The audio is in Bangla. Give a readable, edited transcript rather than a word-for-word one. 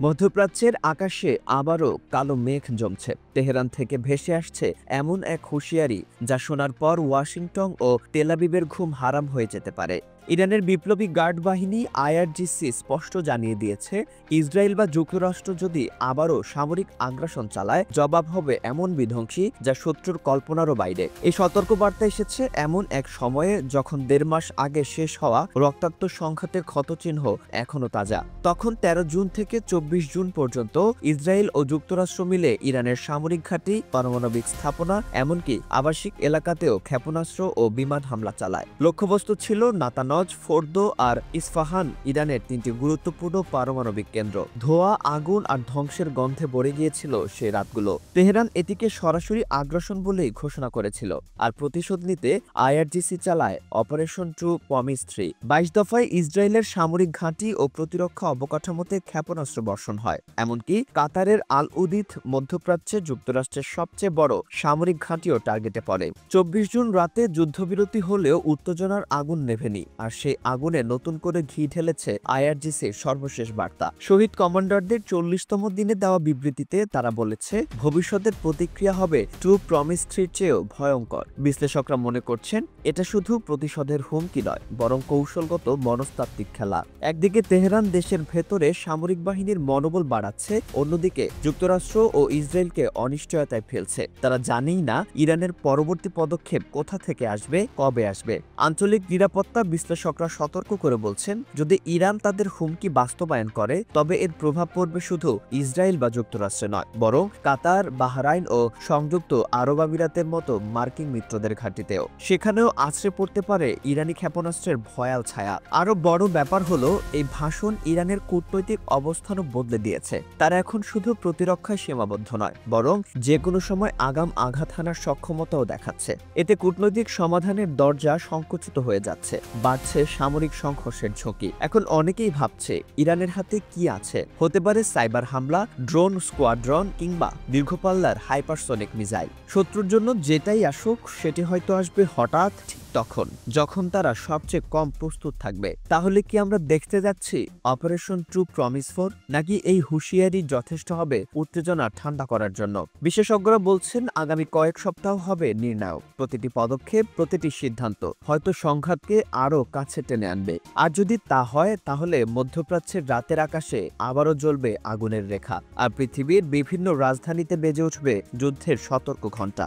মধ্যপ্রাচ্যের আকাশে আবারও কালো মেঘ জমছে। তেহরান থেকে ভেসে আসছে এমন এক হুঁশিয়ারি যা শোনার পর ওয়াশিংটন ও তেলাবিবের ঘুম হারাম হয়ে যেতে পারে। ইরানের বিপ্লবী গার্ড বাহিনী আইআরজিসি স্পষ্ট জানিয়ে দিয়েছে, ইসরায়েল বা যুক্তরাষ্ট্র যদি আবারও সামরিক আগ্রাসন চালায়, জবাব হবে এমন বিধ্বংসী যা শত্রুর কল্পনারও বাইরে। এই সতর্কবার্তা এসেছে এমন এক সময়ে যখন ১.৫ মাস আগে শেষ হওয়া রক্তাক্ত সংঘাতের ক্ষতচিহ্ন এখনও তাজা। তখন ১৩ জুন থেকে ২৪ জুন পর্যন্ত ইসরায়েল ও যুক্তরাষ্ট্র মিলে ইরানের সামরিক ঘাঁটি, পারমাণবিক স্থাপনা, এমনকি আবাসিক এলাকাতেও ক্ষেপণাস্ত্র ও বিমান হামলা চালায়। লক্ষ্যবস্তু ছিল নাতানজ, ফোর্দো আর ইস্পাহান, ইরানের ৩টি গুরুত্বপূর্ণ পারমাণবিক কেন্দ্র। ধোঁয়া, আগুন আর ধ্বংসের গন্ধে ভরে গিয়েছিল সেই রাতগুলো। তেহরান এটিকে সরাসরি আগ্রাসন বলেই ঘোষণা করেছিল, আর প্রতিশোধ নিতে আইআরজিসি চালায় অপারেশন ট্রু প্রমিস ৩। ২২ দফায় ইসরায়েলের সামরিক ঘাঁটি ও প্রতিরক্ষা অবকাঠামোতে ক্ষেপণাস্ত্র বর্ষণ হয়। এমনকি কাতারের আল উদিদ মধ্যপ্রাচ্যে যুক্তরাষ্ট্রের সবচেয়ে বড় সামরিক ঘাঁটিও টার্গেটে পড়ে। ২৪ জুন রাতে যুদ্ধবিরতি হলেও উত্তেজনার আগুন নেভেনি, আর সেই আগুনে নতুন করে ঘি ঢেলেছে আইআরজিসির সর্বশেষ বার্তা। শহীদ কমান্ডারদের ৪০তম দিনে দেওয়া বিবৃতিতে তারা বলেছে, ভবিষ্যতের প্রতিক্রিয়া হবে ট্রু প্রমিস ৩-র চেয়েও ভয়ঙ্কর। বিশ্লেষকরা মনে করছেন, এটা শুধু প্রতিশোধের হুমকি নয়, বরং কৌশলগত মনস্তাত্ত্বিক খেলা। একদিকে তেহরান দেশের ভেতরে সামরিক বাহিনীর মনোবল বাড়াচ্ছে, অন্যদিকে যুক্তরাষ্ট্র ও ইসরায়েলকে অনিশ্চয়তায় ফেলছে। তারা জানেই না ইরানের পরবর্তী পদক্ষেপ কোথা থেকে আসবে, কবে আসবে। আঞ্চলিক নিরাপত্তা বিশ্লেষকরা সতর্ক করে বলছেন, যদি ইরান তাদের হুমকি বাস্তবায়ন করে, তবে এর প্রভাব পড়বে শুধু ইসরায়েল বা যুক্তরাষ্ট্রে নয়, বরং কাতার, বাহরাইন ও সংযুক্ত আরব আমিরাতের মতো মার্কিন মিত্রদের ঘাঁটিতেও। সেখানেও আছড়ে পড়তে পারে ইরানি ক্ষেপণাস্ত্রের ভয়াল ছায়া। আরো বড় ব্যাপার হলো, এই ভাষণ ইরানের কূটনৈতিক অবস্থানও বদলে দিয়েছে। তারা এখন শুধু প্রতিরক্ষায় সীমাবদ্ধ নয়, বরং যে কোনো সময় আগাম আঘাত হানার সক্ষমতাও দেখাচ্ছে। এতে কূটনৈতিক সমাধানের দরজা সংকুচিত হয়ে যাচ্ছে, বাড়ছে সামরিক সংঘর্ষের ঝুঁকি। এখন অনেকেই ভাবছে, ইরানের হাতে কি আছে? হতে পারে সাইবার হামলা, ড্রোন স্কোয়াড্রন, কিংবা দীর্ঘপাল্লার হাইপারসনিক মিসাইল। শত্রুর জন্য যেটাই আসুক, সেটি হয়তো আসবে হঠাৎ, তখন যখন তারা সবচেয়ে কম প্রস্তুত থাকবে। তাহলে কি আমরা দেখতে যাচ্ছি অপারেশন ট্রু প্রমিস ৪, নাকি এই হুঁশিয়ারি যথেষ্ট হবে উত্তেজনা ঠান্ডা করার জন্য? বিশেষজ্ঞরা বলছেন, আগামী কয়েক সপ্তাহ হবে নির্ণায়ক। প্রতিটি পদক্ষেপ, প্রতিটি সিদ্ধান্ত হয়তো সংঘাতকে আরও কাছে টেনে আনবে। আর যদি তা হয়, তাহলে মধ্যপ্রাচ্যের রাতের আকাশে আবারও জ্বলবে আগুনের রেখা, আর পৃথিবীর বিভিন্ন রাজধানীতে বেজে উঠবে যুদ্ধের সতর্ক ঘণ্টা।